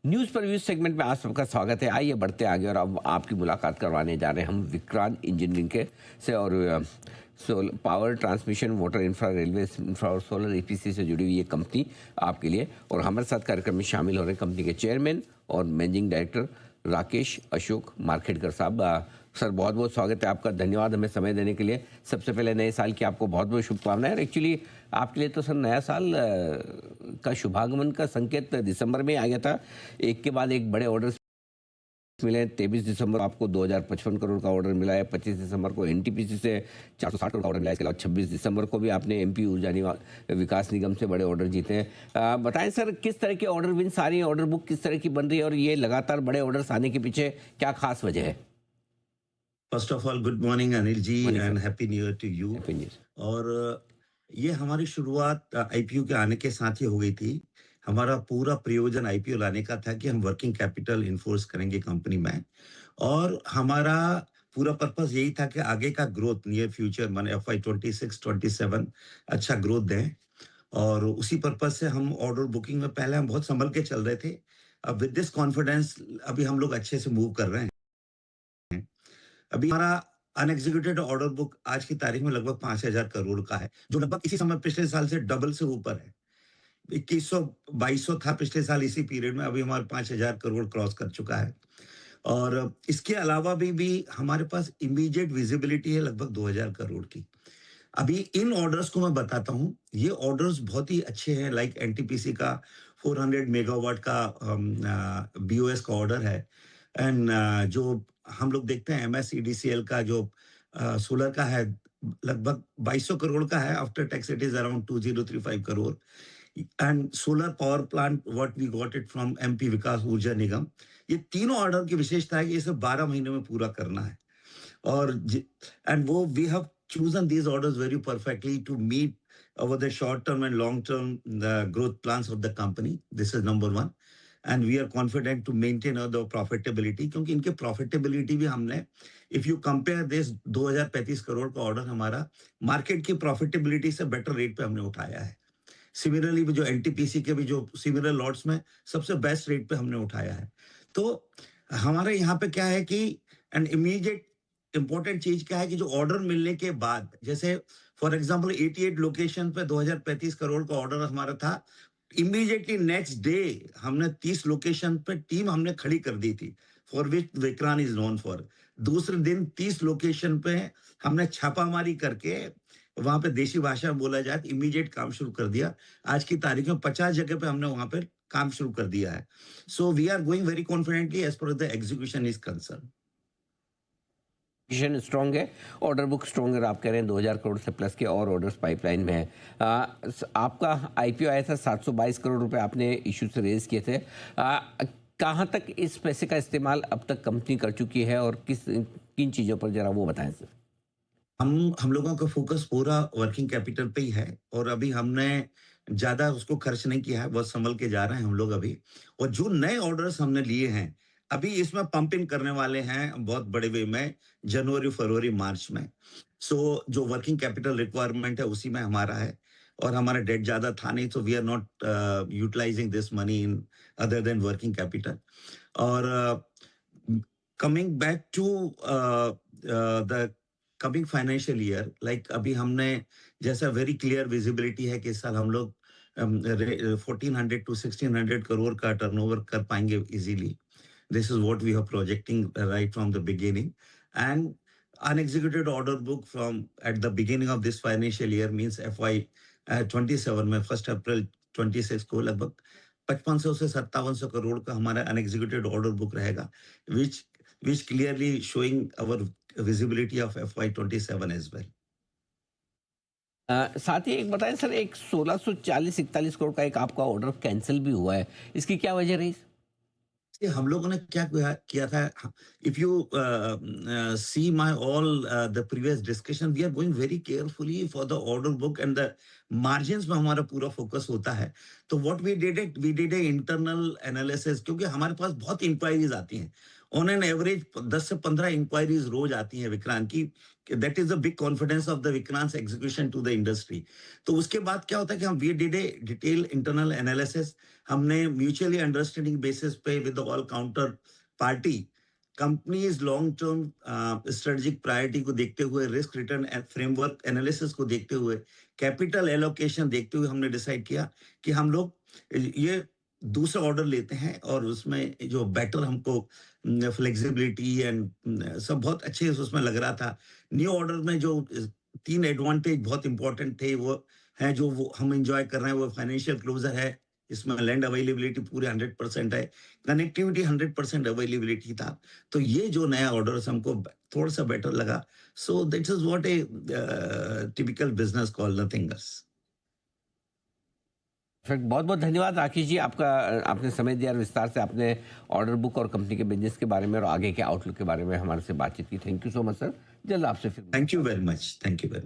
News पर views segment में आप सबका स्वागत है। आइए बढ़ते आगे और अब आपकी मुलाकात करवाने जा रहे हैं हम विक्रांत इंजीनियरिंग के से और power transmission water infra railway infra और सोलर ईपीसी से जुड़ी हुई ये कंपनी आपके लिए। और हमारे साथ कार्यक्रम में शामिल हो रहे हैं कंपनी के चेयरमैन और मैनेजिंग डायरेक्टर राकेश अशोक मार्केटकर साहब। सर बहुत बहुत स्वागत है आपका, धन्यवाद हमें समय देने के लिए। सबसे पहले नए साल की आपको बहुत बहुत शुभकामनाएं। और एक्चुअली आपके लिए तो सर नया साल का शुभागमन का संकेत दिसंबर में आ गया था। एक के बाद एक बड़े ऑर्डर्स मिले। 23 दिसंबर आपको 2055 करोड़ का ऑर्डर मिला है। 25 दिसंबर को एनटीपीसी से 460 करोड़ का ऑर्डर मिला है। इसके अलावा 26 दिसंबर को भी आपने एमपी ऊर्जा विकास निगम से बड़े ऑर्डर जीते हैं। बताएं सर, किस तरह के ऑर्डर विन्स आ रही है, ऑर्डर बुक किस तरह की बन रही है और ये लगातार बड़े ऑर्डर्स आने के पीछे क्या खास वजह है? First of all good morning Anil ji Mani and sir, happy new year to you. Happy new year. और ये हमारी शुरुआत आईपीओ के आने के साथ ही हो गई थी। हमारा पूरा प्रयोजन आईपीओ लाने का था कि हम वर्किंग कैपिटल इन्फोर्स करेंगे कंपनी में, और हमारा पूरा पर्पस यही था कि आगे का ग्रोथ नियर फ्यूचर माने एफवाई 26-27 अच्छा ग्रोथ दें। और उसी पर्पस से हम ऑर्डर बुकिंग में पहले हम बहुत संभल के चल रहे थे। अब विद दिस कॉन्फिडेंस अभी हम लोग अच्छे से मूव कर रहे हैं। अभी हमारा अनएग्जीक्यूटेड ऑर्डर बुक आज की तारीख में लगभग 5,000 करोड़ का है, जो लगभग इसी समय पिछले साल से डबल से ऊपर है। 2100-2200 था पिछले साल इसी पीरियड में, अभी हमारे 5,000 करोड़ क्रॉस कर चुका है। और इसके अलावा भी हमारे पास इमीडिएट विजिबिलिटी है लगभग 2,000 करोड़ की। अभी इन ऑर्डर्स को मैं बताता हूँ, ये ऑर्डर्स बहुत ही अच्छे हैं। लाइक एनटीपीसी का 400 मेगावाट का बीओएस का ऑर्डर है। एंड जो हम लोग देखते हैं एमएसईडीसीएल का जो सोलर का है, लगभग 2,200 करोड़ का है। After tax it is around 2035 crore. And solar power plant what we got it from MP Vikas Urja Nigam. ये तीनों ऑर्डर की विशेषता है कि इसे 12 महीने में पूरा करना है। और and wo we have chosen these orders very perfectly to meet over the short term and long term the growth plans of the company. This is number one, and we are confident to maintain the profitability, क्योंकि इनके profitability भी हमने, if you compare this 2,035 crore का order हमारा market की profitability से better rate पे हमने उठाया है। सिमिलरली जो एनटीपीसी के भी जो सिमिलर लॉट्स में सबसे बेस्ट रेट पे हमने उठाया है। तो हमारे यहाँ पे क्या है कि एन इमीडिएट इंपॉर्टेंट चीज क्या है कि जो ऑर्डर मिलने के बाद, जैसे फॉर एग्जांपल 88 लोकेशन पे 2035 करोड़ का ऑर्डर हमारा था। इमीडिएटली नेक्स्ट डे हमने 30 लोकेशन पे टीम हमने खड़ी कर दी थी, for which Vikrant is known for. दूसरे दिन 30 लोकेशन पे हमने छापामारी करके, वहां पे देशी भाषा में बोला जाए तो इमीडिएट काम शुरू कर दिया। आज की तारीख में 50 जगह पे हमने वहां पे काम शुरू कर दिया है। So we are going very confidently as per the execution is concern. Position strong है, ऑर्डर बुक स्ट्रांग है। आप कह रहे हैं 2000 करोड़ से प्लस के और ऑर्डर्स पाइपलाइन में है। आपका आईपीओ आया था 722 करोड़ रुपए आपने इशू से रेज किए थे। कहाँ तक इस पैसे का इस्तेमाल अब तक कंपनी कर चुकी है और किन चीज़ों पर, जरा वो बताएं सर। हम लोगों का फोकस पूरा वर्किंग कैपिटल पे ही है, और अभी हमने ज्यादा उसको खर्च नहीं किया है, बहुत संभल के जा रहे हैं हम लोग अभी। और जो नए ऑर्डर्स हमने लिए हैं अभी इसमें पंप इन करने वाले हैं बहुत बड़े वे में, जनवरी फरवरी मार्च में। सो जो वर्किंग कैपिटल रिक्वायरमेंट है उसी में हमारा है, और हमारा डेट ज्यादा था नहीं, तो we are not utilising this money in other than working capital. और coming back to the coming financial year, like अभी हमने जैसा वेरी क्लियर विजिबिलिटी है कि इस साल हम लोग 1,400 to 1,600 करोड़ का टर्नओवर कर पाएंगे easily. This is what we are projecting right from the beginning. And unexecuted order book from at the beginning of this financial year means FY 27 में 1 अप्रैल 26 को लगभग 5500 से 5700 करोड़ का हमारा अनएग्जीक्यूटेड ऑर्डर बुक रहेगा, which clearly showing our visibility of FY 27 as well. साथ ही एक बताएं सर, एक 1640-41 करोड़ का एक आपका ऑर्डर कैंसिल भी हुआ है, इसकी क्या वजह रही? See, हम लोगों ने क्या किया था, if you see my all the previous discussion, we are going very carefully for the order book and the margins में हमारा पूरा फोकस होता है। तो what we did a internal analysis, क्योंकि हमारे पास बहुत इंक्वायरीज आती हैं ऑन एन एवरेज 10 से 15 इंक्वायरीज रोज आती हैं विक्रांत की। That is the big confidence of the Vikrant execution to the industry. तो उसके बाद क्या होता है कि हम we did a detail internal analysis. हमने म्यूचुअली अंडरस्टैंडिंग बेसिस पे with all counter party companies long term strategic priority को देखते हुए, रिस्क रिटर्न फ्रेमवर्क एनालिसिस को देखते हुए, कैपिटल एलोकेशन देखते हुए हमने डिसाइड किया कि हम लोग ये दूसरा ऑर्डर लेते हैं और उसमें जो बेटर हमको फ्लेक्सिबिलिटी एंड सब बहुत अच्छे उसमें लग रहा था। न्यू ऑर्डर में जो 3 एडवांटेज बहुत इंपॉर्टेंट थे वो हैं, जो वो हम एंजॉय कर रहे हैं। वो फाइनेंशियल क्लोजर है, इसमें लैंड अवेलेबिलिटी पूरे 100% है, कनेक्टिविटी 100% अवेलेबिलिटी था। तो ये जो नया ऑर्डर हमको थोड़ा सा बेटर लगा। So that is what A typical business call, nothing else. बहुत बहुत धन्यवाद राकेश जी, आपका आपने समय दिया और विस्तार से आपने ऑर्डर बुक और कंपनी के बिजनेस के बारे में और आगे के आउटलुक के बारे में हमारे से बातचीत की। Thank you so much sir. जल्द आपसे फिर thank you very much. Thank you very much.